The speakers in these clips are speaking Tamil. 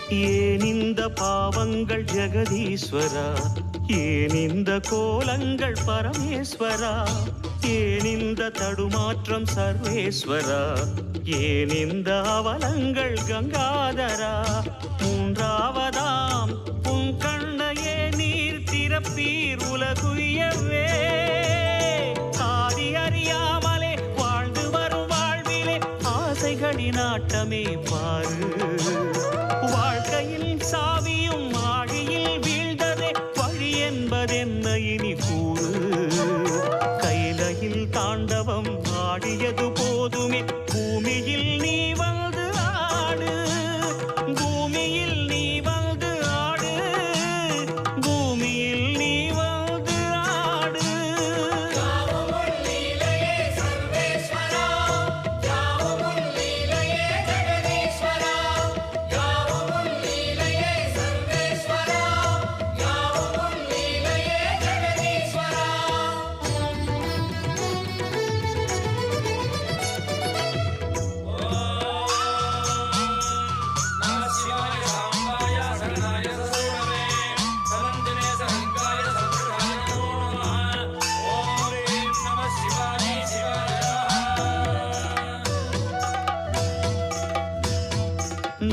ஏன் இந்த பாவங்கள் ஜெகதீஸ்வரா, ஏன் இந்த கோலங்கள் பரமேஸ்வரா, ஏன் இந்த தடுமாற்றம் சர்வேஸ்வரா, ஏன் இந்த அவலங்கள் கங்காதரா. மூன்றாவதாம் உன் கண்ணையே நீர் திறப்பீர் உலகுயவே. ஆதி அறியாமலே வாழ்ந்து வரும் வாழ்விலே ஆசைகளின் ஆட்டமே பாரு. வாழ்க்கையில் சாவியும் ஆழியில் வீழ்ந்ததே, வழி என்பதென்ன இனி கூறு. கைலையில் தாண்டவம் ஆடியது போதுமே, பூமியில் நீ வந்து ஆடு. பூமியில் நீ வந்து ஆடு, பூமியில் நீ வந்து ஆடு.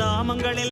நாமங்களில்